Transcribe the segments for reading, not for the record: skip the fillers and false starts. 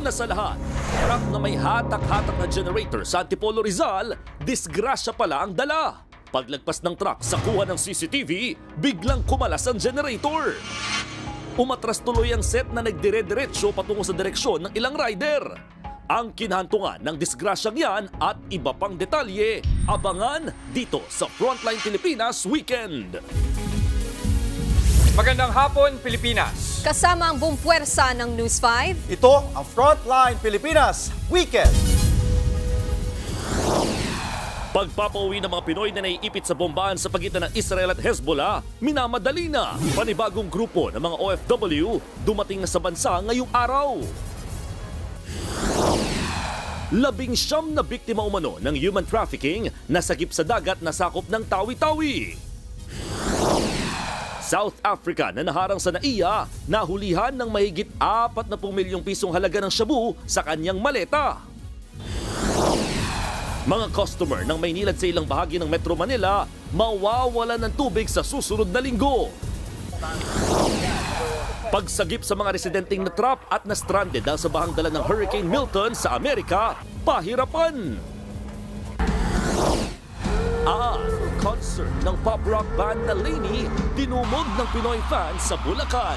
una sa lahat, truck na may hatak-hatak na generator sa Antipolo Rizal, disgrasya pala ang dala. Paglagpas ng truck sa kuha ng CCTV, biglang kumalas ang generator. Umatras tuloy ang set na nagdire-diretso patungo sa direksyon ng ilang rider. Ang kinahantungan ng disgrasyang yan at iba pang detalye, abangan dito sa Frontline Pilipinas Weekend. Magandang hapon, Pilipinas. Kasama ang buong puwersa ng News 5. Ito ang Frontline Pilipinas Weekend. Pagpapauwi ng mga Pinoy na naiipit sa bombaan sa pagitan ng Israel at Hezbollah, minamadali na. Panibagong grupo ng mga OFW dumating na sa bansa ngayong araw. 19 na biktima umano ng human trafficking na sagip sa dagat na sakop ng Tawi-Tawi. South Africa na naharang sa NAIA, nahulihan ng mahigit 40 milyong pisong halaga ng shabu sa kanyang maleta. Mga customer ng Maynilad sa ilang bahagi ng Metro Manila mawawalan ng tubig sa susunod na linggo. Pagsagip sa mga residenteng na-trap at na-stranded dahil sa bahang dala ng Hurricane Milton sa Amerika, pahirapan. Concert ng pop rock band na Lainey, dinumog ng Pinoy fans sa Bulacan.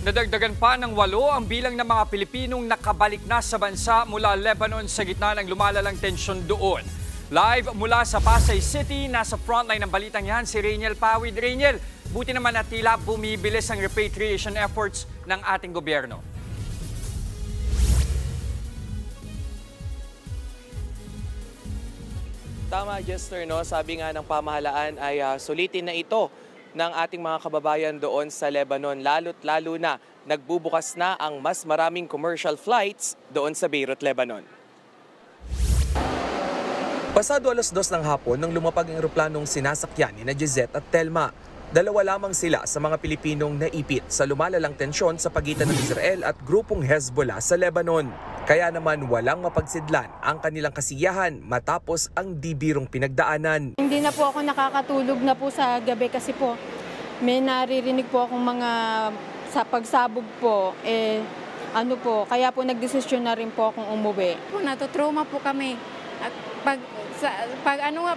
Nadagdagan pa ng 8 ang bilang ng mga Pilipinong nakabalik na sa bansa mula Lebanon sa gitna ng lumalalang tensyon doon. Live mula sa Pasay City, nasa frontline ng balitang yan si Rainiel Pawid. Rainiel, buti naman na tila bumibilis ang repatriation efforts ng ating gobyerno. Tama, Jester, no? Sabi nga ng pamahalaan ay sulitin na ito ng ating mga kababayan doon sa Lebanon. Lalo na nagbubukas na ang mas maraming commercial flights doon sa Beirut, Lebanon. Pasado 2:00 ng hapon nang lumapag ang eroplanong sinasakyan ni Jezet at Telma. Dalawa lamang sila sa mga Pilipinong naipit sa lumalalang tensyon sa pagitan ng Israel at grupong Hezbollah sa Lebanon. Kaya naman walang mapagsidlan ang kanilang kasiyahan matapos ang di birong pinagdaanan. Hindi na po ako nakakatulog na po sa gabi kasi po may naririnig po akong mga sa pagsabog po. Kaya po nagdesisyon na rin po akong umuwi. Natutrauma po kami. At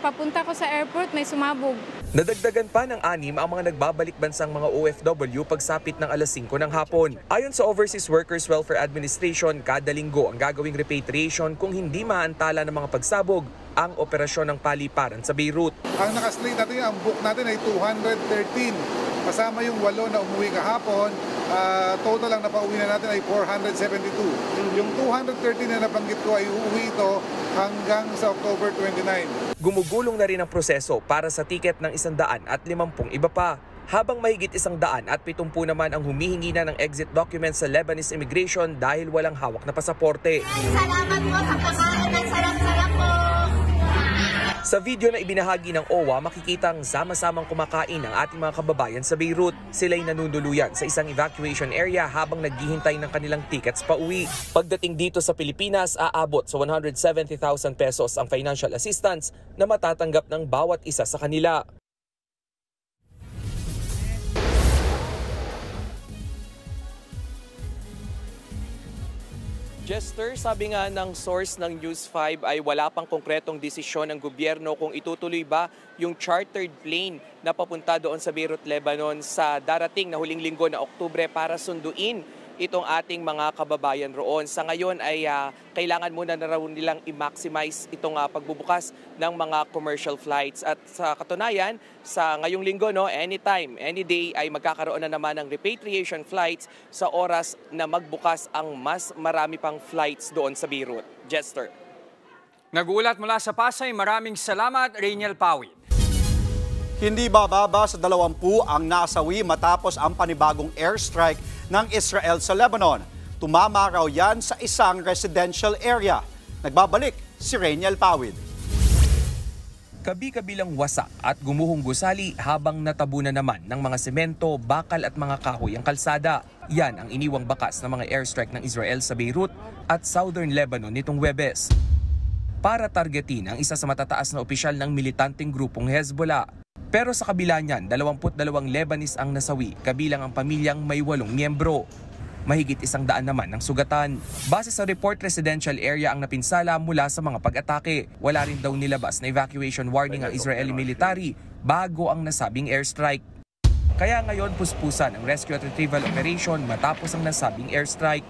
papunta ko sa airport, may sumabog. Nadagdagan pa ng 6 ang mga nagbabalik bansang mga OFW pagsapit ng 5:00 ng hapon. Ayon sa Overseas Workers Welfare Administration, kada linggo ang gagawing repatriation kung hindi maantala ng mga pagsabog ang operasyon ng paliparan sa Beirut. Ang nakaslate natin, ang book natin ay 213. Kasama yung 8 na umuwi kahapon, total lang na pauwi na natin ay 472. Yung 213 na nabanggit ko ay uuwi ito hanggang sa October 29. Gumugulong na rin ang proseso para sa tiket ng 150 iba pa. Habang mahigit 170 naman ang humihingi na ng exit documents sa Lebanese immigration dahil walang hawak na pasaporte. Salamat po sa pagkain ng sarap-sarap po. Sa video na ibinahagi ng OWA, makikitang sama-samang kumakain ang ating mga kababayan sa Beirut. Sila'y nanunuluyan sa isang evacuation area habang naghihintay ng kanilang tickets pa uwi. Pagdating dito sa Pilipinas, aabot sa 170,000 pesos ang financial assistance na matatanggap ng bawat isa sa kanila. Jester, sabi nga ng source ng News 5 ay wala pang konkretong desisyon ng gobyerno kung itutuloy ba yung chartered plane na papunta doon sa Beirut, Lebanon sa darating na huling linggo na Oktubre para sunduin itong ating mga kababayan roon. Sa ngayon ay kailangan muna na raw nilang i-maximize itong pagbubukas ng mga commercial flights. At sa katunayan, sa ngayong linggo, anytime, any day ay magkakaroon na naman ng repatriation flights sa oras na magbukas ang mas marami pang flights doon sa Beirut. Jester. Nagulat mula sa Pasay, maraming salamat, Rainiel Pawid. Hindi bababa sa 20 ang nasawi matapos ang panibagong airstrike ng Israel sa Lebanon. Tumama raw yan sa isang residential area. Nagbabalik si Rainiel Pawid. Kabi-kabilang wasak at gumuhong gusali habang natabunan naman ng mga semento, bakal at mga kahoy ang kalsada. Yan ang iniwang bakas ng mga airstrike ng Israel sa Beirut at Southern Lebanon nitong Huwebes para targetin ang isa sa matataas na opisyal ng militanteng grupong Hezbollah. Pero sa kabila niyan, 22 Lebanese ang nasawi, kabilang ang pamilyang may 8 miyembro. Mahigit 100 naman ang sugatan. Base sa report, residential area ang napinsala mula sa mga pag-atake. Wala rin daw nilabas na evacuation warning ang Israeli military bago ang nasabing airstrike. Kaya ngayon puspusan ang rescue at retrieval operation matapos ang nasabing airstrike.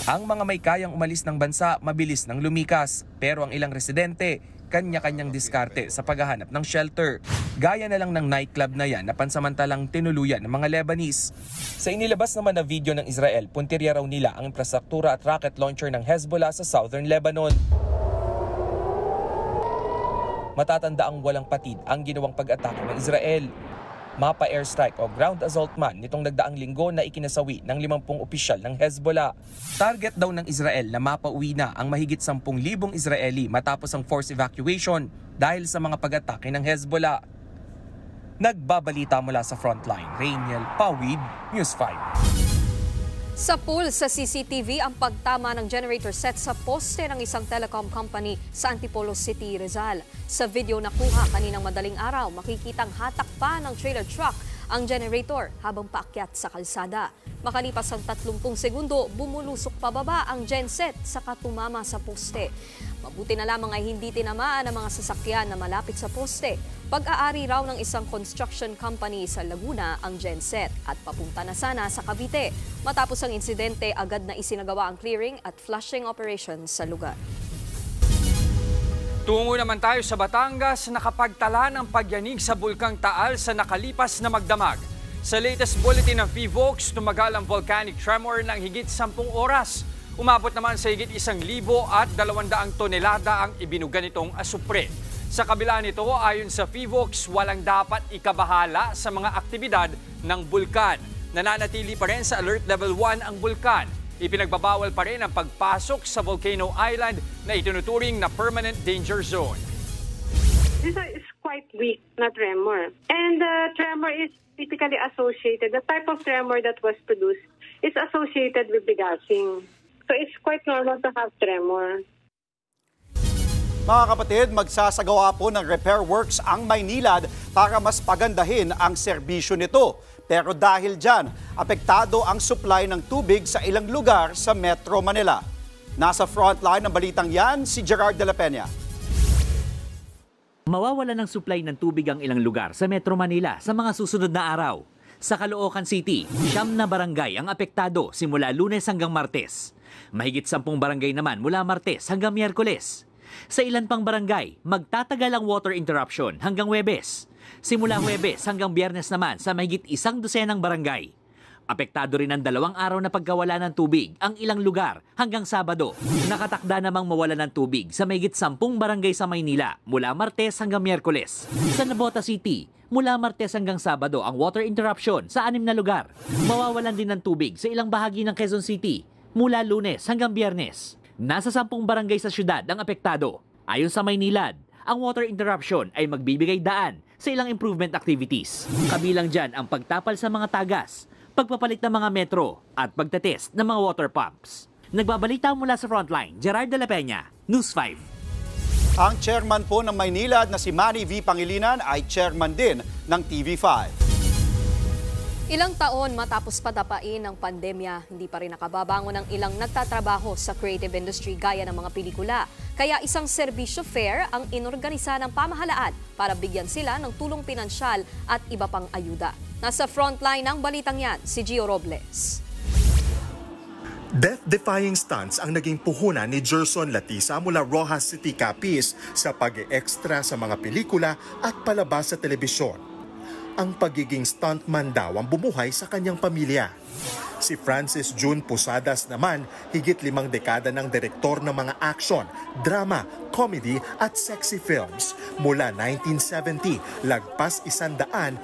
Ang mga may kayang umalis ng bansa mabilis nang lumikas, pero ang ilang residente kanya-kanyang diskarte sa paghahanap ng shelter. Gaya na lang ng nightclub na yan na pansamantalang tinuluyan ng mga Lebanese. Sa inilabas naman na video ng Israel, puntirya raw nila ang infrastruktura at rocket launcher ng Hezbollah sa Southern Lebanon. Matatanda ang walang patid ang ginawang pag-atake ng Israel. Mapa airstrike o ground assault man nitong nagdaang linggo na ikinasawi ng 50 opisyal ng Hezbollah. Target daw ng Israel na mapauwi na ang mahigit 10,000 Israeli matapos ang forced evacuation dahil sa mga pag-atake ng Hezbollah. Nagbabalita mula sa frontline, Rainiel Pawid, News 5. Sa pool sa CCTV ang pagtama ng generator set sa poste ng isang telecom company sa Antipolo City, Rizal. Sa video na kuha kaninang madaling araw, makikitang hatak pa ng trailer truck ang generator habang paakyat sa kalsada. Makalipas ang 30 segundo, bumulusok pababa ang genset saka tumama sa poste. Mabuti na lamang ay hindi tinamaan ang mga sasakyan na malapit sa poste. Pag-aari raw ng isang construction company sa Laguna ang genset at papunta na sana sa Cavite. Matapos ang insidente, agad na isinagawa ang clearing at flushing operations sa lugar. Tungo naman tayo sa Batangas, nakapagtala ng pagyanig sa Bulkang Taal sa nakalipas na magdamag. Sa latest bulletin ng PHIVOLCS, tumagal ang volcanic tremor ng higit 10 oras. Umabot naman sa higit 1,200 tonelada ang ibinuga nitong asupre. Sa kabila nito, ayon sa PHIVOLCS, walang dapat ikabahala sa mga aktibidad ng bulkan. Nananatili pa rin sa Alert Level 1 ang bulkan. Ipinagbabawal pa rin ang pagpasok sa Volcano Island na itinuturing na permanent danger zone. This is quite weak na tremor. And the tremor is typically associated, the type of tremor that was produced is associated with degassing. So it's quite normal to have tremor. Mga kapatid, magsasagawa po ng repair works ang Maynilad para mas pagandahin ang serbisyo nito. Pero dahil dyan, apektado ang supply ng tubig sa ilang lugar sa Metro Manila. Nasa frontline ng balitang yan, si Gerard de la Peña. Mawawala ng supply ng tubig ang ilang lugar sa Metro Manila sa mga susunod na araw. Sa Caloocan City, 9 na barangay ang apektado simula Lunes hanggang Martes. Mahigit 10 barangay naman mula Martes hanggang Miyerkules. Sa ilan pang barangay, magtatagal ang water interruption hanggang Huwebes. Simula Huwebes hanggang Biyernes naman sa mahigit 100 barangay. Apektado rin ang 2 araw na pagkawala ng tubig ang ilang lugar hanggang Sabado. Nakatakda namang mawala ng tubig sa mahigit 10 barangay sa Maynila mula Martes hanggang Miyerkules. Sa Navotas City, mula Martes hanggang Sabado ang water interruption sa 6 na lugar. Mawawalan din ng tubig sa ilang bahagi ng Quezon City mula Lunes hanggang Biyernes. Nasa 10 barangay sa syudad ang apektado. Ayon sa Maynilad, ang water interruption ay magbibigay daan sa ilang improvement activities. Kabilang dyan ang pagtapal sa mga tagas, pagpapalit ng mga metro at pagtetest ng mga water pumps. Nagbabalita mula sa frontline, Gerard de la Peña, News 5. Ang chairman po ng Maynilad na si Manny V. Pangilinan ay chairman din ng TV5. Ilang taon matapos patapain ng pandemya, hindi pa rin nakababangon ang ilang nagtatrabaho sa creative industry gaya ng mga pelikula. Kaya isang serbisyo fair ang inorganisa ng pamahalaan para bigyan sila ng tulong pinansyal at iba pang ayuda. Nasa frontline ng balitang yan, si Gio Robles. Death-defying stunts ang naging puhunan ni Gerson Latisa mula Rojas City, Capiz sa pag-e-extra sa mga pelikula at palabas sa telebisyon. Ang pagiging stuntman daw ang bumuhay sa kanyang pamilya. Si Francis June Posadas naman, higit 5 dekada ng direktor ng mga action, drama, comedy at sexy films. Mula 1970, lagpas 150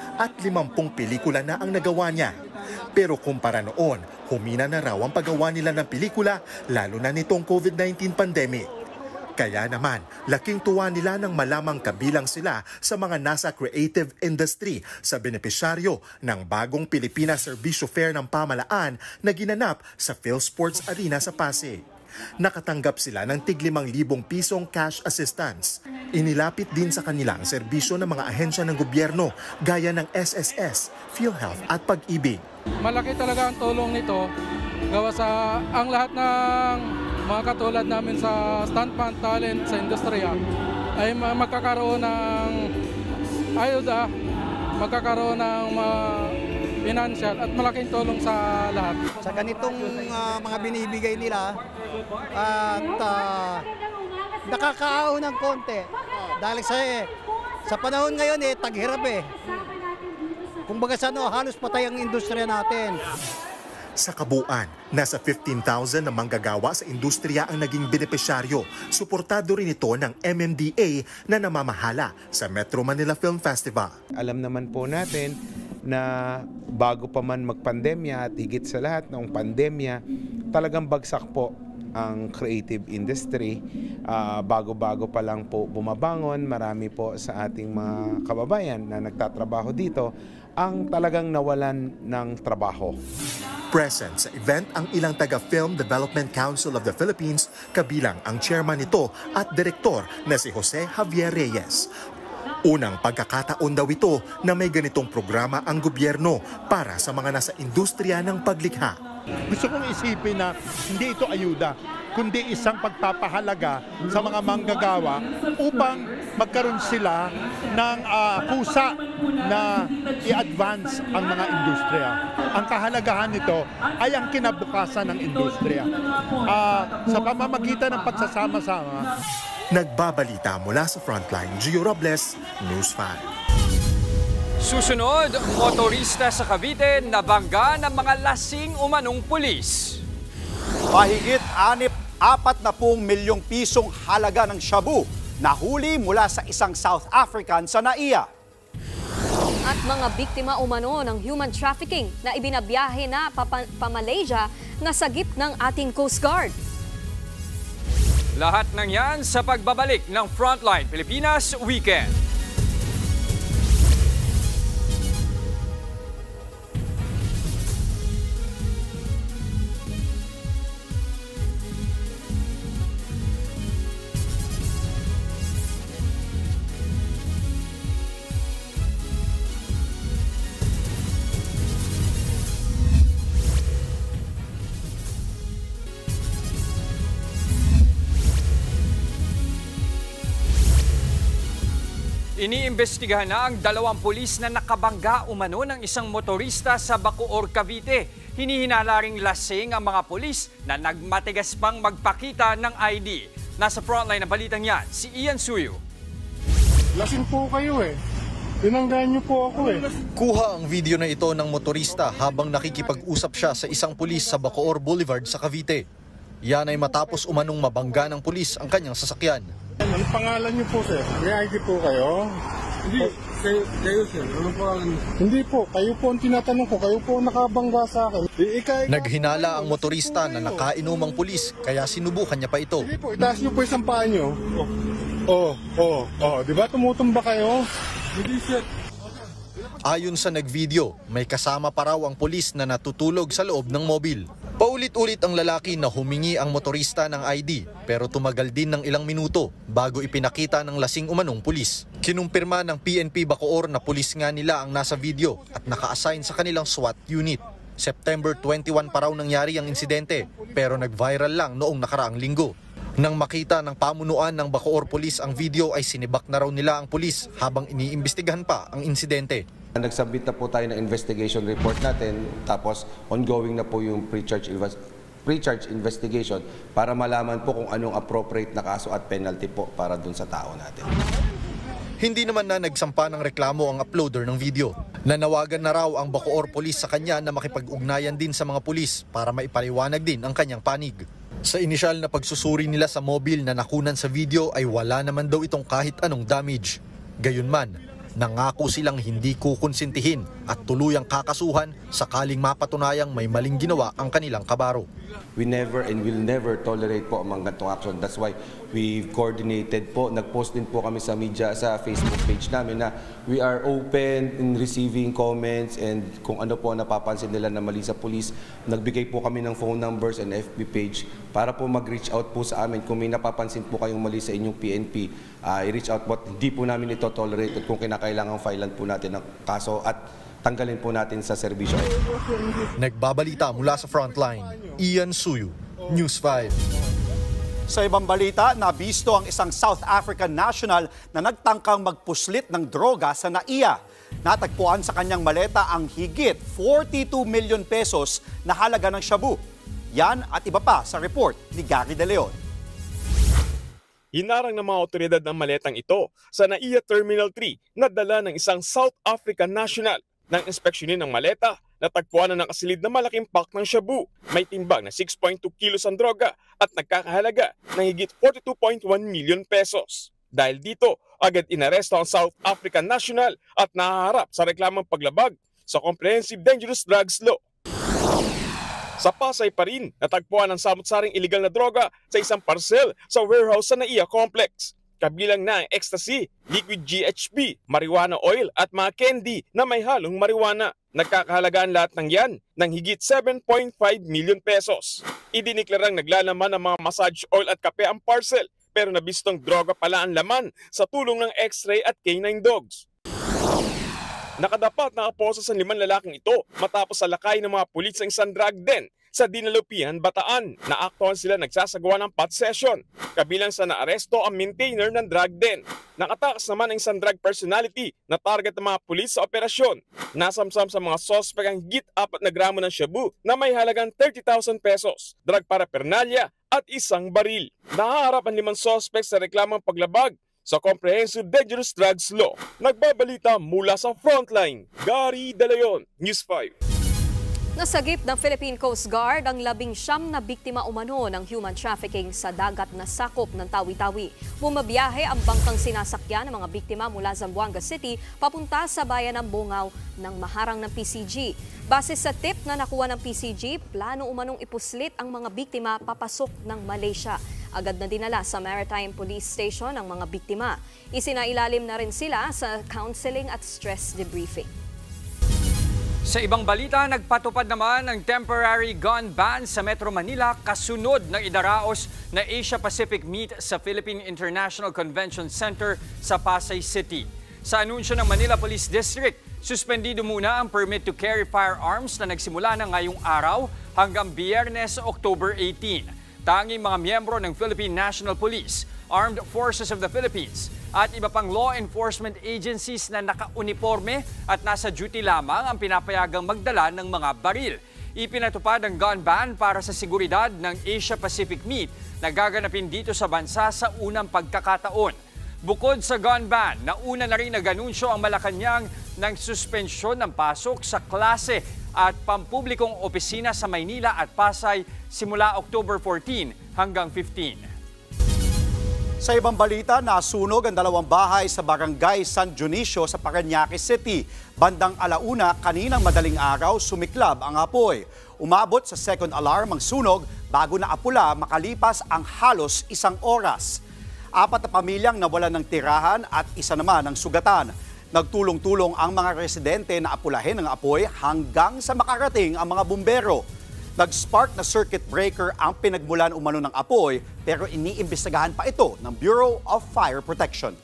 pelikula na ang nagawa niya. Pero kumpara noon, humina na raw ang paggawa nila ng pelikula, lalo na nitong COVID-19 pandemic. Kaya naman, laking tuwa nila nang malamang kabilang sila sa mga nasa creative industry sa benepisyaryo ng bagong Pilipinas Serbisyo Fair ng Pamalaan na ginanap sa PhilSports Arena sa Pasig. Nakatanggap sila ng tig 5,000 pisong cash assistance. Inilapit din sa kanila ang serbisyo ng mga ahensya ng gobyerno gaya ng SSS, PhilHealth at Pag-ibig. Malaki talaga ang tulong nito gawa sa ang lahat ng mga katulad namin sa stuntman talent sa industriya ay magkakaroon ng ayuda, magkakaroon ng financial at malaking tulong sa lahat. Sa ganitong mga binibigay nila at nakakaahon ng konti dahil sa panahon ngayon taghirap Kumbaga halos patay ang industriya natin. Sa kabuuan, nasa 15,000 na manggagawa sa industriya ang naging benepisyaryo. Suportado rin ito ng MMDA na namamahala sa Metro Manila Film Festival. Alam naman po natin na bago pa man magpandemya at higit sa lahat ng pandemya, talagang bagsak po ang creative industry. Bago-bago pa lang po bumabangon, marami po sa ating mga kababayan na nagtatrabaho dito ang talagang nawalan ng trabaho. Present sa event ang ilang taga-Film Development Council of the Philippines, kabilang ang chairman nito at direktor na si Jose Javier Reyes. Unang pagkakataon daw ito na may ganitong programa ang gobyerno para sa mga nasa industriya ng paglikha. Gusto kong isipin na hindi ito ayuda, kundi isang pagpapahalaga sa mga manggagawa upang magkaroon sila ng pusa na i-advance ang mga industriya. Ang kahalagahan nito ay ang kinabukasan ng industriya. Sa pamamagitan ng pagsasama-sama. Nagbabalita mula sa Frontline, Gio Robles, News 5. Susunod, motorista sa Cavite nabangga ng mga lasing umanong pulis. Mahigit 40 milyong pisong halaga ng shabu nahuli mula sa isang South African sa NAIA. At mga biktima umano ng human trafficking na ibinabiyahe na pa-Malaysia na sagip ng ating Coast Guard. Lahat ng yan sa pagbabalik ng Frontline Pilipinas Weekend. Iniimbestigahan na ang 2 pulis na nakabangga umano ng isang motorista sa Bacoor, Cavite. Hinihinala ring lasing ang mga pulis na nagmatigas pang magpakita ng ID. Nasa frontline ng balitang yan, si Ian Suyo. Lasing po kayo Tinanggahan niyo po ako Kuha ang video na ito ng motorista habang nakikipag-usap siya sa isang pulis sa Bacoor Boulevard sa Cavite. Yan ay matapos umanong mabangga ng pulis ang kanyang sasakyan. Ano pangalan niyo po, sir? May ID po kayo? Hindi, kayo sir. Ano pangalan niyo? Hindi po, kayo po ang tinatanong ko. Kayo po ang nakabangga sa akin. Naghinala ang motorista na nakainom ang pulis, kaya sinubukan niya pa ito. Hindi po, itaas niyo po isang paa niyo. Di ba tumutumba kayo? Hindi sir. Ayon sa nagvideo, may kasama pa raw ang pulis na natutulog sa loob ng mobil. Paulit-ulit ang lalaki na humingi ang motorista ng ID pero tumagal din ng ilang minuto bago ipinakita ng lasing umanong pulis. Kinumpirma ng PNP Bacoor na pulis nga nila ang nasa video at naka-assign sa kanilang SWAT unit. September 21 pa raw nangyari ang insidente pero nag-viral lang noong nakaraang linggo. Nang makita ng pamunuan ng Bacoor Police ang video ay sinibak na raw nila ang pulis habang iniimbestigahan pa ang insidente. Nagsubmit na po tayo ng investigation report natin, tapos ongoing na po yung pre-charge investigation para malaman po kung anong appropriate na kaso at penalty po para dun sa tao natin. Hindi naman na nagsampa ng reklamo ang uploader ng video. Nanawagan na raw ang Bacoor Police sa kanya na makipag-ugnayan din sa mga pulis para maipaliwanag din ang kanyang panig. Sa inisyal na pagsusuri nila sa mobil na nakunan sa video ay wala naman daw itong kahit anong damage. Gayunman, Nangako silang hindi kukonsintihin at tuluyang kakasuhan sakaling mapatunayang may maling ginawa ang kanilang kabaro. We never and will never tolerate po ang mga ganitong action. That's why we've coordinated po. Nag-post din po kami sa media, sa Facebook page namin na we are open in receiving comments and kung ano po napapansin nila na mali sa police. Nagbigay po kami ng phone numbers and FB page para po mag-reach out po sa amin. Kung may napapansin po kayong mali sa inyong PNP, i-reach out po. Hindi po namin ito tolerate at kung kinakailangan filean po natin ng kaso at tanggalin po natin sa serbisyo. Nagbabalita mula sa Frontline, Ian Suyu, News 5. Sa ibang balita, nabisto ang isang South African national na nagtangkang magpuslit ng droga sa NAIA. Natagpuan sa kanyang maleta ang higit 42 million pesos na halaga ng shabu. Yan at iba pa sa report ni Gary De Leon. Hinarang ng mga otoridad ng maletang ito sa NAIA Terminal 3 na dala ng isang South African national. Nang inspeksyonin ng maleta, natagpuan na nakasilid na malaking pack ng shabu. May timbang na 6.2 kilos ang droga at nagkakahalaga ng higit 42.1 million pesos. Dahil dito, agad inaresto ang South African national at nahaharap sa reklamang paglabag sa Comprehensive Dangerous Drugs Law. Sa Pasay pa rin, natagpuan ang samot-saring illegal na droga sa isang parcel sa warehouse sa NAIA Complex. Kabilang na ang ecstasy, liquid GHB, marijuana oil at mga candy na may halong marijuana. Nagkakahalagaan lahat ng yan ng higit 7.5 million pesos. Idiniklarang naglalaman ng mga massage oil at kape ang parcel pero nabistong droga pala ang laman sa tulong ng X-ray at canine dogs. Nakadapat na kaposa sa 5 lalaking ito matapos sa lakay ng mga pulis ng isang drug den sa Dinalupihan, Bataan. Naaktuhan sila nagsasagawa ng pot session. Kabilang sa naaresto ang maintainer ng drug den. Nakatakas naman ang isang drug personality na target ng mga pulis sa operasyon. Nasamsam sa mga sospek ang higit 4 na gramo ng shabu na may halagang 30,000 pesos, drug paraphernalia at isang baril. Nahaharap ang 5 sospek sa reklamang paglabag sa Comprehensive Dangerous Drugs Law. Nagbabalita mula sa Frontline, Gary De Leon, News 5. Nasagip ng Philippine Coast Guard ang 19 na biktima umano ng human trafficking sa dagat na sakop ng Tawi-Tawi. Bumabiyahe ang bangkang sinasakyan ng mga biktima mula Zamboanga City papunta sa bayan ng Bungaw ng maharang ng PCG. Base sa tip na nakuha ng PCG, plano umanong ipuslit ang mga biktima papasok ng Malaysia. Agad na dinala sa Maritime Police Station ang mga biktima. Isinailalim na rin sila sa counseling at stress debriefing. Sa ibang balita, nagpatupad naman ng temporary gun ban sa Metro Manila kasunod ng idaraos na Asia-Pacific Meet sa Philippine International Convention Center sa Pasay City. Sa anunsyo ng Manila Police District, suspendido muna ang permit to carry firearms na nagsimula na ngayong araw hanggang Biyernes, October 18. Tanging mga miyembro ng Philippine National Police, Armed Forces of the Philippines at iba pang law enforcement agencies na naka-uniforme at nasa duty lamang ang pinapayagang magdala ng mga baril. Ipinatupad ang gun ban para sa seguridad ng Asia-Pacific Meet na gaganapin dito sa bansa sa unang pagkakataon. Bukod sa gun ban, nauna na rin nag-anunsyo ang Malacanang ng suspensyon ng pasok sa klase at pampublikong opisina sa Maynila at Pasay simula October 14 hanggang 15. Sa ibang balita, nasunog ang 2 bahay sa barangay San Dionisio sa Parañaque City. Bandang alauna, kaninang madaling araw, sumiklab ang apoy. Umabot sa second alarm ang sunog bago na apula makalipas ang halos 1 oras. 4 na pamilyang nawalan ng tirahan at 1 naman ang sugatan. Nagtulong-tulong ang mga residente na apulahin ang apoy hanggang sa makarating ang mga bumbero. Nag-spark na circuit breaker ang pinagmulan umano ng apoy pero iniimbestigahan pa ito ng Bureau of Fire Protection.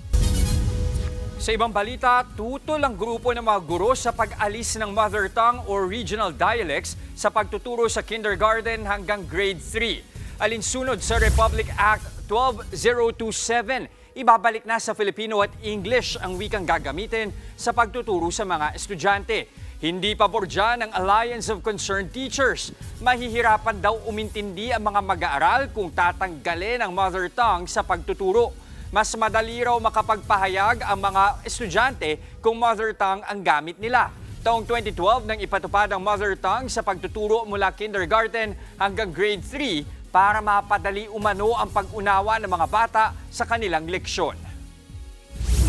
Sa ibang balita, tutol ang grupo ng mga guro sa pag-alis ng mother tongue o regional dialects sa pagtuturo sa kindergarten hanggang grade 3. Alinsunod sa Republic Act 12027, ibabalik na sa Filipino at English ang wikang gagamitin sa pagtuturo sa mga estudyante. Hindi pabor dyan ang Alliance of Concerned Teachers. Mahihirapan daw umintindi ang mga mag-aaral kung tatanggalin ang mother tongue sa pagtuturo. Mas madali raw makapagpahayag ang mga estudyante kung mother tongue ang gamit nila. Taong 2012 nang ipatupad ang mother tongue sa pagtuturo mula kindergarten hanggang grade 3 para mapadali umano ang pag-unawa ng mga bata sa kanilang leksyon.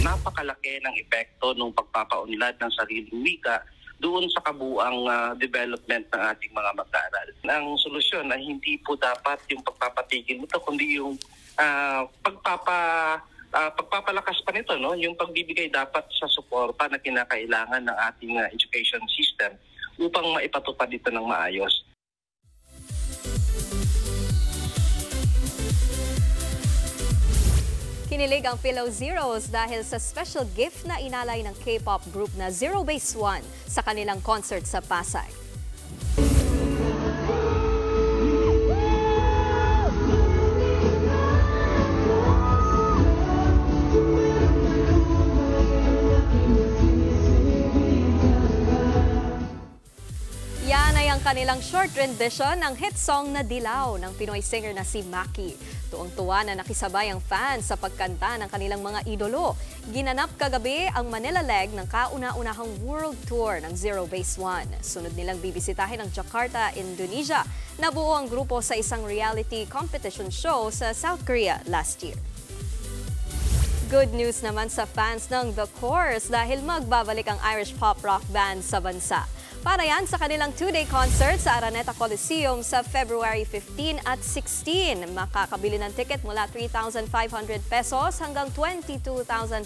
napakalaki ng epekto ng pagpapaunlad ng sariling wika doon sa kabuang development ng ating mga mag-aaral. Ang solusyon ay hindi po dapat yung pagpapatigil nito, kundi yung pagpapalakas pa nito, no? Yung pagbibigay dapat sa suporta na kinakailangan ng ating education system upang maipatupad dito ng maayos. Kinilig ang Philo Zeros dahil sa special gift na inalay ng K-pop group na Zero Base One sa kanilang concert sa Pasay. Yan ay ang kanilang short rendition ng hit song na Dilaw ng Pinoy singer na si Maki. Tuwang-tuwa na nakisabay ang fans sa pagkanta ng kanilang mga idolo. Ginanap kagabi ang Manila leg ng kauna-unahang world tour ng Zero Base One. Sunod nilang bibisitahin ang Jakarta, Indonesia. Nabuo ang grupo sa isang reality competition show sa South Korea last year. Good news naman sa fans ng The Course dahil magbabalik ang Irish pop rock band sa bansa. Para yan sa kanilang 2-day concert sa Araneta Coliseum sa February 15 at 16. Makakabili ng ticket mula 3,500 pesos hanggang 22,500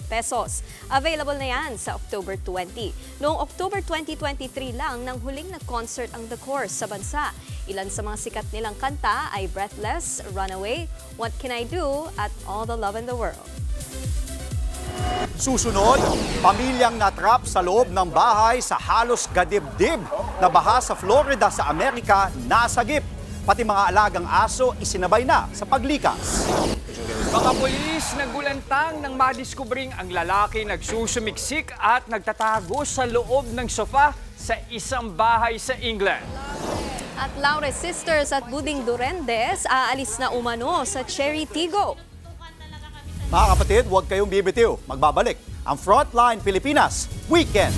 pesos. Available na yan sa October 20. Noong October 2023 lang nang huling nag-concert ang The Course sa bansa. Ilan sa mga sikat nilang kanta ay Breathless, Runaway, What Can I Do at All the Love in the World. Susunod, pamilyang natrap sa loob ng bahay sa halos gadibdib na baha sa Florida sa Amerika nasagip. Pati mga alagang aso isinabay na sa paglikas. Mga pulis nagulantang nang madiskubring ang lalaki nagsusumiksik at nagtatago sa loob ng sofa sa isang bahay sa England. At Laure Sisters at Buding Durendes aalis na umano sa Cherry Tigo. Mga kapatid, huwag kayong bibitiw. Magbabalik ang Frontline Pilipinas Weekend.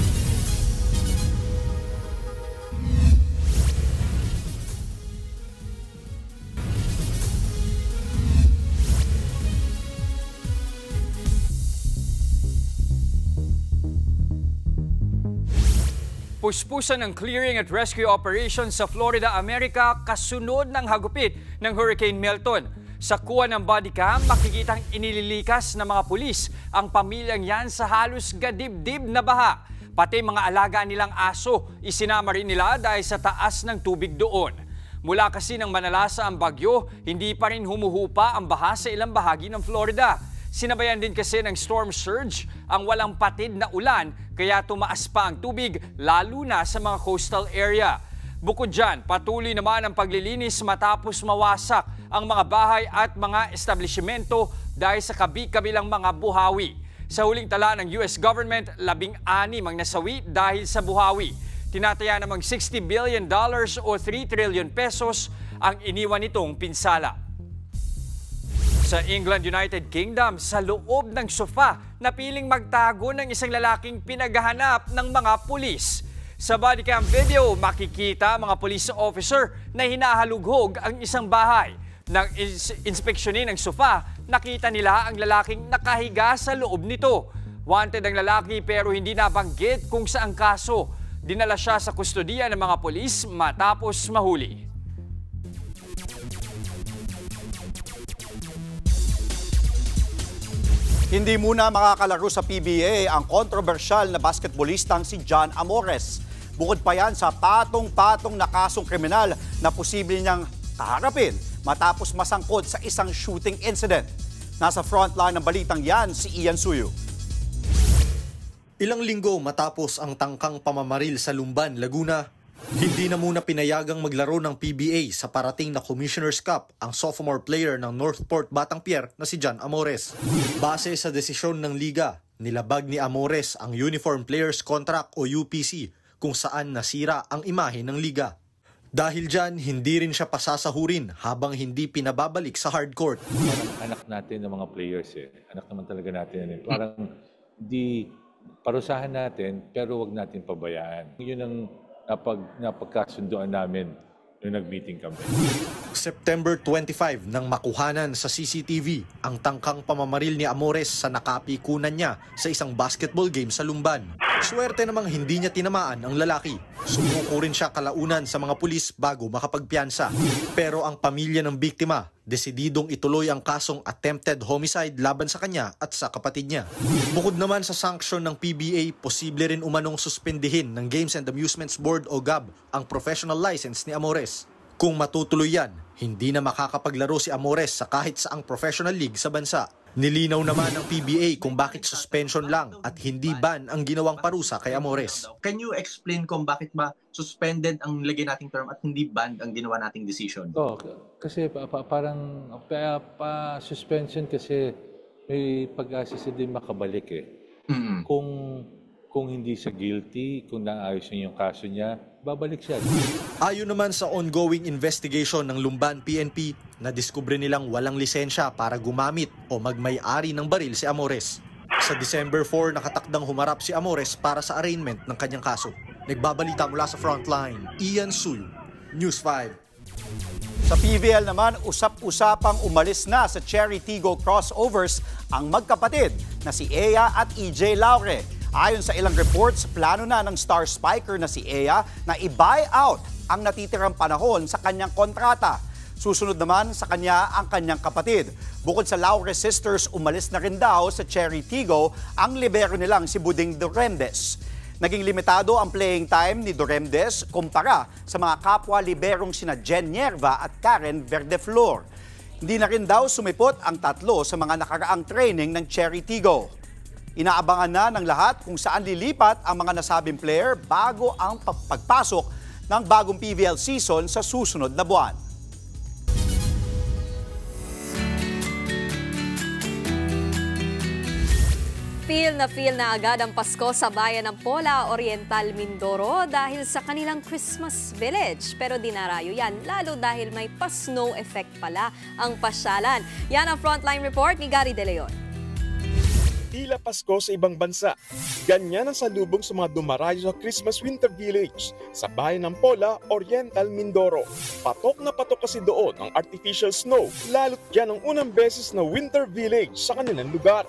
Puspusan ng clearing at rescue operation sa Florida, Amerika kasunod ng hagupit ng Hurricane Milton. Sa kuha ng body cam, makikitang inililikas ng mga pulis ang pamilyang yan sa halos gadibdib na baha. Pati mga alaga nilang aso, isinama rin nila dahil sa taas ng tubig doon. Mula kasi ng manalasa ang bagyo, hindi pa rin humuhupa ang baha sa ilang bahagi ng Florida. Sinabayan din kasi ng storm surge ang walang patid na ulan, kaya tumaas pa ang tubig lalo na sa mga coastal area. Bukod dyan, patuloy naman ang paglilinis matapos mawasak ang mga bahay at mga establishmento dahil sa kabi-kabilang mga buhawi. Sa huling tala ng US government, 16 ang nasawi dahil sa buhawi. Tinataya namang $60 billion o 3 trillion pesos ang iniwan nitong pinsala. Sa England, United Kingdom, sa loob ng sofa, napiling magtago ng isang lalaking pinaghahanap ng mga pulis. Sa bodycam video, makikita mga police officer na hinahalughog ang isang bahay. Nang inspeksyonin ang sofa, nakita nila ang lalaking nakahiga sa loob nito. Wanted ang lalaki pero hindi nabanggit kung saang kaso. Dinala siya sa kustodiya ng mga pulis matapos mahuli. Hindi muna makakalaro sa PBA ang kontrobersyal na basketballistang si John Amores. Bukod pa yan sa patong-patong na kasong kriminal na posible niyang kaharapin matapos masangkot sa isang shooting incident. Nasa frontline ng balitang yan si Ian Suyo. Ilang linggo matapos ang tangkang pamamaril sa Lumban, Laguna, hindi na muna pinayagang maglaro ng PBA sa parating na Commissioner's Cup ang sophomore player ng Northport Batang Pier na si John Amores. Base sa desisyon ng liga, nilabag ni Amores ang Uniform Players Contract o UPC kung saan nasira ang imahe ng liga. Dahil dyan, hindi rin siya pasasahurin habang hindi pinababalik sa hardcourt. Anak natin ng mga players Anak naman talaga natin Parang di parusahan natin pero wag natin pabayaan. Yun ang napagkasunduan namin nung nag-meeting kami. September 25 nang makuhanan sa CCTV ang tangkang pamamaril ni Amores sa nakapikunan niya sa isang basketball game sa Lumban. Swerte namang hindi niya tinamaan ang lalaki. Sumuko rin siya kalaunan sa mga pulis bago makapagpiyansa. Pero ang pamilya ng biktima, desididong ituloy ang kasong attempted homicide laban sa kanya at sa kapatid niya. Bukod naman sa sanction ng PBA, posible rin umanong suspendihin ng Games and Amusements Board o GAB ang professional license ni Amores. Kung matutuloy yan, hindi na makakapaglaro si Amores sa kahit saang professional league sa bansa. Nilinaw naman ng PBA kung bakit suspension lang at hindi ban ang ginawang parusa kay Amores. Can you explain kung bakit ba suspended ang lagay nating term at hindi banned ang ginawa nating decision? Kasi parang suspension kasi may pag-asa din makabalik eh. Kung hindi siya guilty, kung naayos niya yung kaso niya, babalik siya. Ayon naman sa ongoing investigation ng Lumban PNP, nadiskubre nilang walang lisensya para gumamit o magmay-ari ng baril si Amores. Sa December 4, nakatakdang humarap si Amores para sa arraignment ng kanyang kaso. Nagbabalita mula sa Frontline, Ian Suyo, News 5. Sa PVL naman, usap-usapang umalis na sa Cherry Tigo crossovers ang magkapatid na si Ea at EJ Laure. Ayon sa ilang reports, plano na ng star spiker na si Ea na i-buy out ang natitirang panahon sa kanyang kontrata. Susunod naman sa kanya ang kanyang kapatid. Bukod sa Laure sisters, umalis na rin daw sa Cherry Tigo ang libero nilang si Buding Doremdes. Naging limitado ang playing time ni Doremdes kumpara sa mga kapwa liberong sina Jen Nierva at Karen Verdeflor. Hindi na rin daw sumipot ang tatlo sa mga nakaraang training ng Cherry Tigo. Inaabangan na ng lahat kung saan lilipat ang mga nasabing player bago ang pagpasok ng bagong PVL season sa susunod na buwan. Feel na agad ang Pasko sa bayan ng Pola, Oriental, Mindoro dahil sa kanilang Christmas Village. Pero dinarayo yan, lalo dahil may pa-snow effect pala ang pasyalan. Yan ang Frontline Report ni Gary De Leon. Tila Pasko sa ibang bansa. Ganyan ang salubong sa mga dumarayo sa Christmas Winter Village sa bayan ng Pola, Oriental, Mindoro. Patok na patok kasi doon ang artificial snow, lalo't dyan ang unang beses na Winter Village sa kanilang lugar.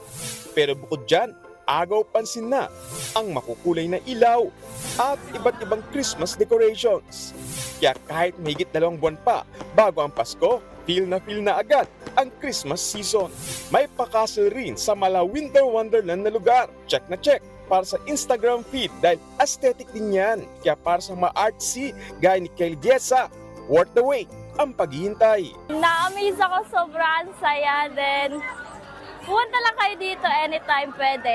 Pero bukod dyan, agaw pansin na ang makukulay na ilaw at iba't ibang Christmas decorations. Kaya kahit mahigit 2 buwan pa bago ang Pasko, feel na agad ang Christmas season. May pakasal rin sa mala Winter Wonderland na lugar. Check na check para sa Instagram feed dahil aesthetic din yan. Kaya para sa mga artsy gaya ni Kyle Giesa, worth the wait ang paghihintay. Na-amaze ako, sobrang saya din. Punta lang kayo dito anytime pwede.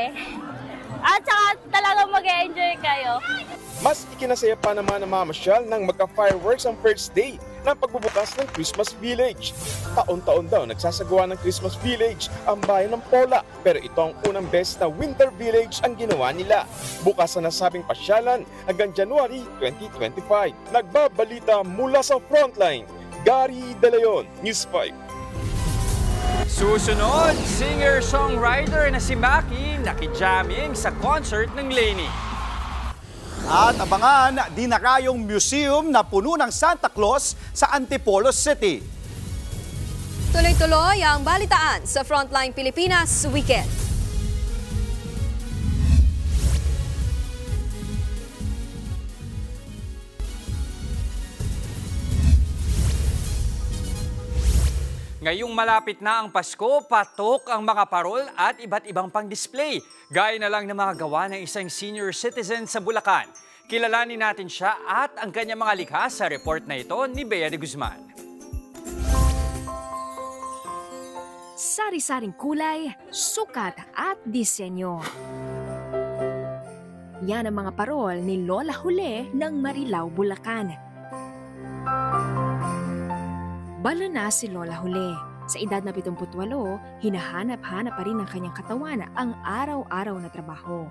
At saka talagang mag-enjoy kayo. Mas ikinasaya pa naman ang mamasyal nang magka-fireworks ang first day ng pagbubukas ng Christmas Village. Taon-taon daw nagsasagawa ng Christmas Village ang bayan ng Pola, pero ito ang unang beses na Winter Village ang ginawa nila. Bukas na nasabing pasyalan hanggang January 2025. Nagbabalita mula sa Frontline, Gary De Leon, News 5. Susunod, singer-songwriter na si Maki nakijamming sa concert ng Lainey. At abangan, dinarayong museum na puno ng Santa Claus sa Antipolo City. Tuloy-tuloy ang balitaan sa Frontline Pilipinas Weekend. Ngayong malapit na ang Pasko, patok ang mga parol at iba't ibang pang-display. Gaya na lang ng mga gawa ng isang senior citizen sa Bulacan. Kilalanin natin siya at ang kanyang mga likha sa report na ito ni Bea de Guzman. Sari-saring kulay, sukat at disenyo. Yan ang mga parol ni Lola Hule ng Marilao, Bulacan. Balo na si Lola Hule. Sa edad na 78, hinahanap-hanap pa rin ng kanyang katawan ang araw-araw na trabaho.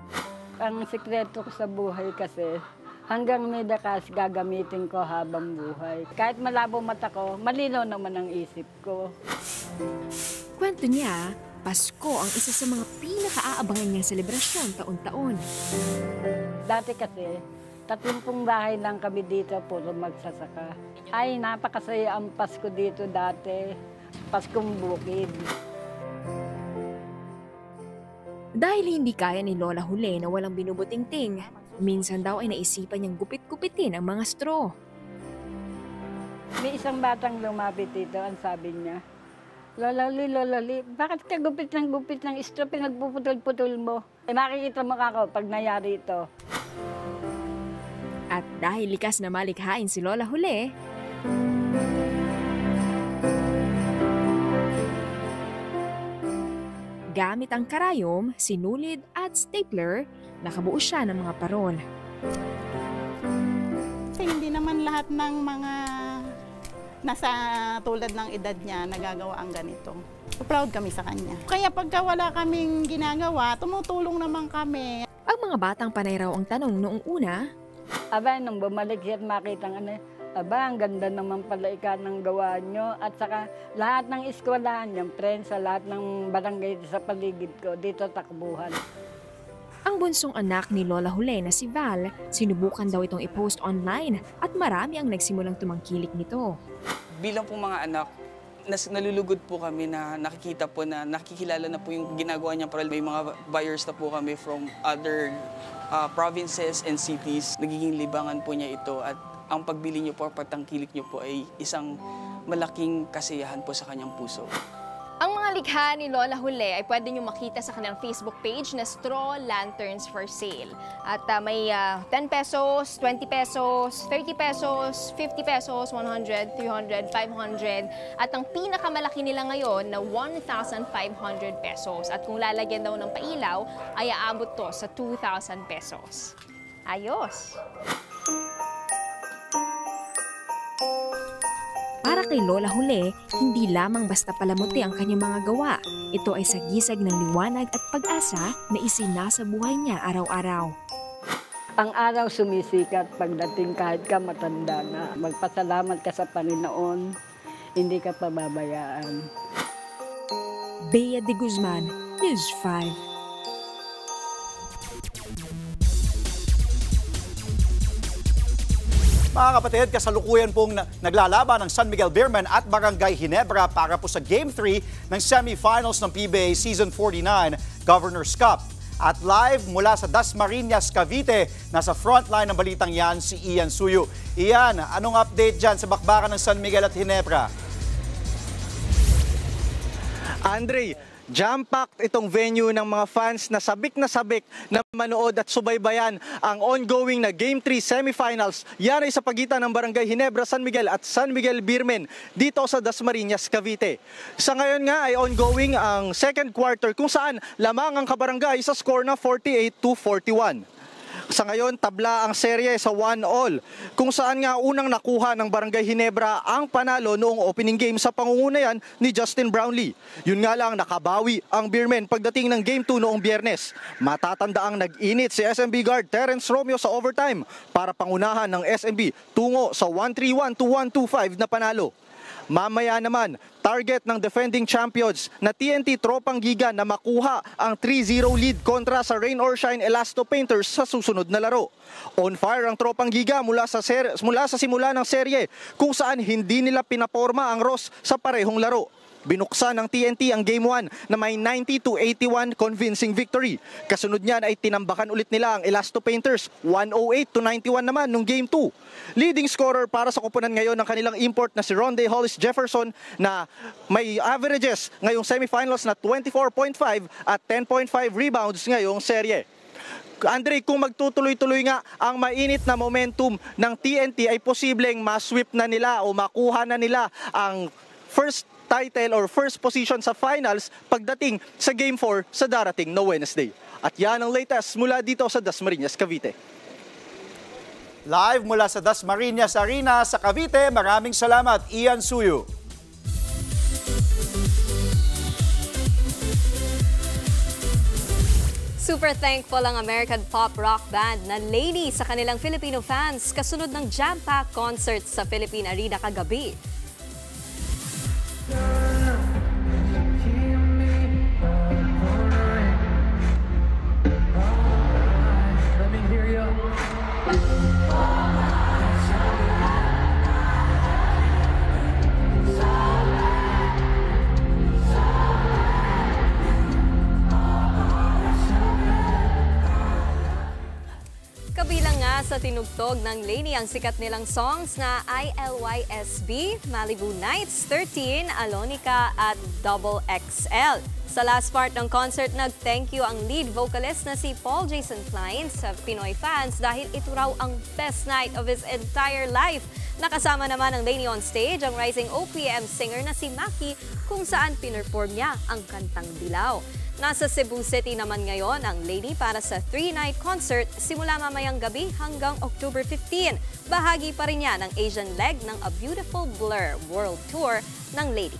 Ang sikreto ko sa buhay kasi, hanggang may dakas gagamitin ko habang buhay. Kahit malabo mata ko, malinaw naman ang isip ko. Kwento niya, Pasko ang isa sa mga pinaka-aabangan niyang selebrasyon taon-taon. Dati kasi, 30 bahay lang kami dito, puro magsasaka. Ay, napakasaya ang Pasko dito dati. Paskong bukid. Dahil hindi kaya ni Lola Hule na walang binubutingting, minsan daw ay naisipan niyang gupit-gupitin ang mga straw. May isang batang lumapit dito, ang sabi niya, Lola Huli, bakit ka gupit ng straw, pinagpuputol-putol mo? Makikita mo ako pag nangyari ito. At dahil likas na malikhain si Lola Hule, gamit ang karayom, sinulid at stapler, nakabuo siya ng mga parol. Kasi hindi naman lahat ng mga nasa tulad ng edad niya nagagawa ang ganito. Proud kami sa kanya. Kaya pagka wala kaming ginagawa, tumutulong naman kami. Ang mga batang panay raw ang tanong noong una, aba, nung bumalik siya at makita nga, aba, ang ganda naman pala ng gawa nyo. At saka lahat ng eskwelahan, yung friends, sa lahat ng barangay sa paligid ko, dito takbuhan. Ang bunsong anak ni Lola Hule na si Val, sinubukan daw itong i-post online at marami ang nagsimulang tumangkilik nito. Bilang po mga anak, nalulugod po kami na nakikita po na nakikilala na po yung ginagawa niya. May mga buyers na po kami from other provinces and cities. Nagiging libangan po niya ito at ang pagbili niyo po, pagtangkilik niyo po ay isang malaking kasiyahan po sa kanyang puso. Ang mga likha ni Lola Hule ay pwede nyo makita sa kanilang Facebook page na Straw Lanterns for Sale. At may 10 pesos, 20 pesos, 30 pesos, 50 pesos, 100, 300, 500. At ang pinakamalaki nila ngayon na 1,500 pesos. At kung lalagyan daw ng pailaw, ay aabot to sa 2,000 pesos. Ayos! Para kay Lola Hule, hindi lamang basta palamuti ang kanyang mga gawa. Ito ay sagisag ng liwanag at pag-asa na isinasa buhay niya araw-araw. Ang araw sumisikat pagdating kahit ka matanda na. Magpasalamat ka sa Panginoon, hindi ka pababayaan. Bea de Guzman, News 5. Mga kapatid, kasalukuyan pong naglalaban ng San Miguel Beermen at Barangay Ginebra para po sa Game 3 ng semifinals ng PBA Season 49 Governor's Cup. At live mula sa Dasmariñas, Cavite, nasa frontline ng balitang yan si Ian Suyu. Ian, anong update dyan sa bakbakan ng San Miguel at Ginebra? Andre, jam-packed itong venue ng mga fans na sabik na manood at subaybayan ang ongoing na Game 3 semifinals. Yan ay sa pagitan ng Barangay Ginebra, San Miguel at San Miguel Beermen dito sa Dasmariñas, Cavite. Sa ngayon nga ay ongoing ang second quarter kung saan lamang ang kabarangay sa score na 48-41. Sa ngayon, tabla ang serye sa 1-all, kung saan nga unang nakuha ng Barangay Ginebra ang panalo noong opening game sa pangungunayan ni Justin Brownlee. Yun nga lang, nakabawi ang Beermen pagdating ng Game 2 noong Biyernes. Matatandaang nag-init si SMB guard Terence Romeo sa overtime para pangunahan ng SMB tungo sa 1-3-1 to 1-2-5 na panalo. Mamaya naman, target ng defending champions na TNT Tropang Giga na makuha ang 3-0 lead kontra sa Rain or Shine Elasto Painters sa susunod na laro. On fire ang Tropang Giga mula sa simula ng serye kung saan hindi nila pinaporma ang Ross sa parehong laro. Binuksan ng TNT ang Game 1 na may 90-81 convincing victory. Kasunod niyan ay tinambakan ulit nila ang Elasto Painters, 108-91 naman nung Game 2. Leading scorer para sa koponan ngayon ng kanilang import na si Ronde Hollis Jefferson na may averages ngayong semifinals na 24.5 at 10.5 rebounds ngayong serye. Andre, kung magtutuloy-tuloy nga ang mainit na momentum ng TNT ay posibleng ma-sweep na nila o makuha na nila ang first title or first position sa finals pagdating sa Game 4 sa darating na Wednesday. At yan ang latest mula dito sa Dasmariñas, Cavite. Live mula sa Dasmariñas Arena sa Cavite, maraming salamat, Ian Suyu. Super thankful ang American pop rock band na Lady sa kanilang Filipino fans kasunod ng jam-packed concert sa Philippine Arena kagabi. Let me hear you. sa tinugtog ng Lainey ang sikat nilang songs na ILYSB, Malibu Nights, 13, Alonica at Double XL. Sa last part ng concert, nag-thank you ang lead vocalist na si Paul Jason Klein sa Pinoy fans dahil ito raw ang best night of his entire life. Nakasama naman ng Lainey on stage ang rising OPM singer na si Maki kung saan pinerform niya ang kantang Dilaw. Nasa Cebu City naman ngayon ang Lainey para sa 3-night concert simula mamayang gabi hanggang October 15. Bahagi pa rin niya ng Asian leg ng A Beautiful Blur World Tour ng Lainey.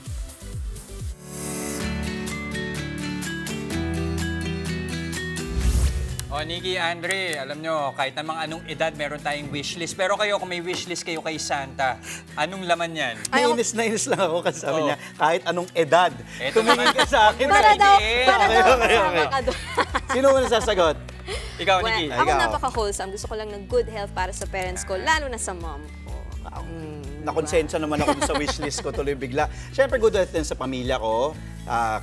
O, Nikki, Andre, alam nyo, kahit namang anong edad meron tayong wishlist. Pero kayo, kung may wishlist kayo kay Santa, anong laman yan? Nainis lang ako kasi sabi niya, kahit anong edad. Tumingin ka sa akin. Para daw Sino mo nasasagot? Ikaw, Nikki. Ako napaka-wholesome. Gusto ko lang ng good health para sa parents ko, lalo na sa mom ko. Nakonsensya naman ako sa wishlist ko tuloy bigla. Siyempre, good health din sa pamilya ko,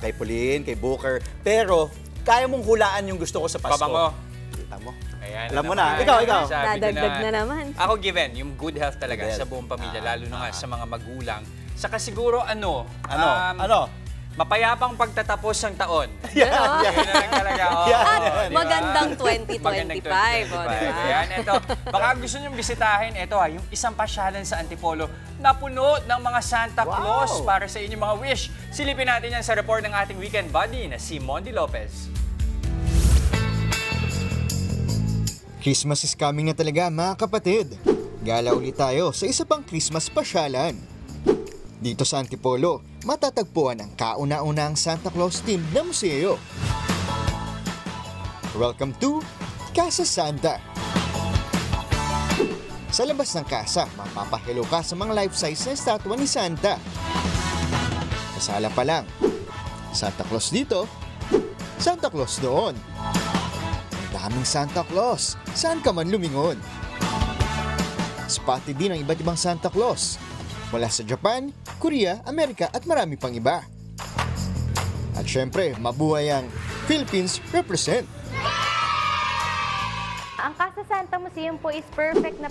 kay Pauline, kay Booker. Pero, kaya mong hulaan yung gusto ko sa Pasko. Pabango. Kita mo. Ayan, alam mo na. Ikaw. Nadagdag na naman. Ako given, yung good health talaga sa buong pamilya, lalo na nga sa mga magulang. Saka siguro ano? Mapayapang pagtatapos ng taon. Yan na lang talaga. Magandang 2025. Ayan, ito. Baka gusto nyo bisitahin, ito yung isang pasyalan sa Antipolo na puno ng mga Santa Claus para sa inyong mga wish. Silipin natin yan sa report ng ating weekend buddy na si Mondi Lopez. Christmas is coming na talaga mga kapatid. Gala ulit tayo sa isa pang Christmas pasyalan. Dito sa Antipolo, matatagpuan ang kauna-unang Santa Claus themed na museo. Welcome to Casa Santa. Sa labas ng kasa, mapapahilo ka sa mga life-size na estatwa ni Santa. Sa sala pa lang, Santa Claus dito, Santa Claus doon. Ang daming Santa Claus, saan ka man lumingon. Spotted din ang iba't ibang Santa Claus. Mula sa Japan, Korea, Amerika at marami pang iba. At syempre, mabuhay ang Philippines represent. Ang Casa Santa Museum po is perfect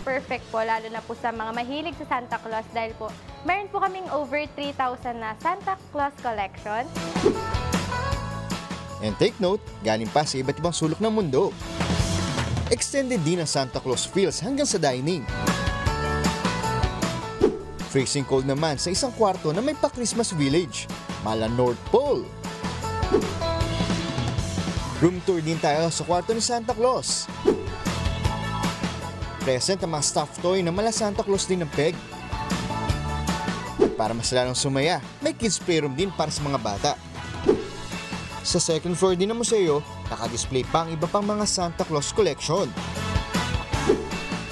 po, lalo na po sa mga mahilig sa Santa Claus dahil po meron po kaming over 3,000 na Santa Claus collection. And take note, galing pa sa iba't ibang sulok ng mundo. Extended din ang Santa Claus feels hanggang sa dining. Freezing cold naman sa isang kwarto na may pa-Christmas village, mala North Pole. Room tour din tayo sa kwarto ni Santa Claus. Present ang mga stuffed toy na mala Santa Claus din ng peg. At para mas lalong sumaya, may kids playroom din para sa mga bata. Sa second floor din ng museo, nakadisplay pa ang iba pang mga Santa Claus collection.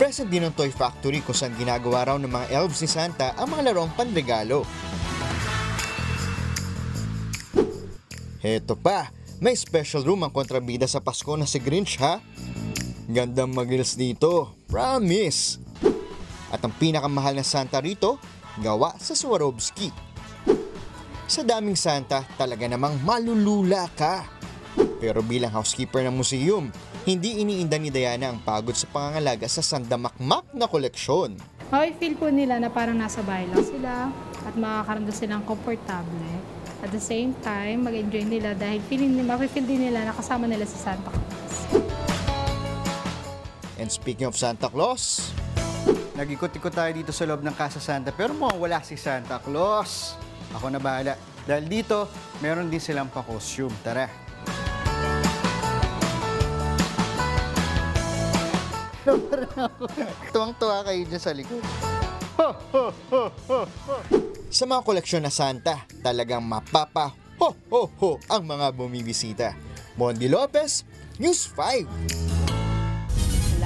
Present din ang Toy Factory kung saan ginagawa raw ng mga elves ni Santa ang mga larong panregalo. Heto pa, may special room ang kontrabida sa Pasko na si Grinch ha? Gandang mag-reels dito, promise! At ang pinakamahal na Santa rito, gawa sa Swarovski. Sa daming Santa, talaga namang malulula ka. Pero bilang housekeeper ng museum, hindi iniinda ni Diana ang pagod sa pangangalaga sa sandamakmak na koleksyon. Feel po nila na parang nasa bahay lang sila at makakaramdam silang komportable. At the same time, mag-enjoy nila dahil mafe-feel din nila na kasama nila si Santa Claus. And speaking of Santa Claus, nag-ikot-ikot tayo dito sa loob ng Casa Santa pero mukhang wala si Santa Claus. Ako na bahala. Dahil dito, meron din silang pa-costume. Tara! Tuwang-tuwa kayo dyan sa likod. Sa mga koleksyon na Santa, talagang mapapa-ho-ho-ho ang mga bumibisita. Mondi Lopez, News 5.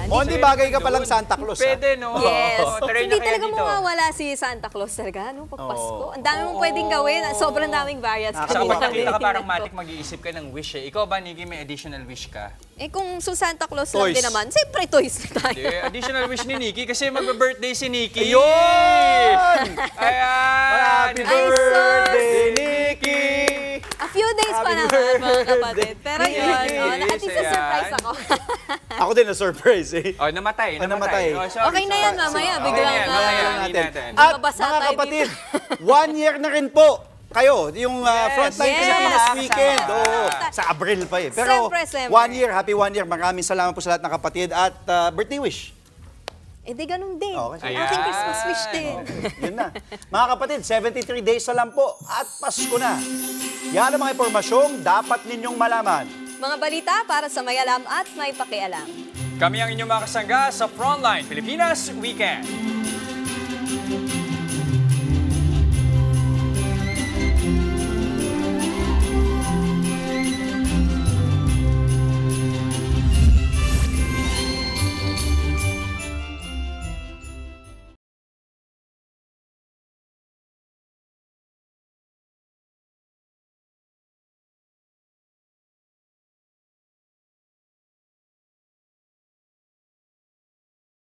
Mondi, bagay ka palang Santa Claus. Pwede, no? Yes. Hindi talaga mawawala si Santa Claus talaga, no? Pag Pasko. Ang dami mong pwedeng gawin. Sobrang daming variants. Saka pag nakita ka parang matik mag-iisip ka ng wish eh. Ikaw ba, Nikki, may additional wish ka? Kung sa Santa Claus lang din naman, siyempre toys na tayo. Additional wish ni Nikki kasi mag-birthday si Nikki. Ayun! Ayan! Happy birthday, Nikki! A few days pa naman, mga kapatid. Pero yun, at least na-surprise ako. Ako din na-surprise eh. Namatay. Okay na yan, mamaya. Biglang At mga kapatid, 1 year na rin po kayo, yung frontline kasama last weekend. Sa Abril pa eh. Pero Siyempre. 1 year, happy 1 year. Maraming salamat po sa lahat ng kapatid at birthday wish. Di ganun din. Okay. Aking Christmas wish din. Yun na. Mga kapatid, 73 days na lang po at Pasko na. Yan ang mga impormasyong dapat ninyong malaman. Mga balita para sa may alam at may pakialam. Kami ang inyong mga kasangga sa Frontline Pilipinas Weekend.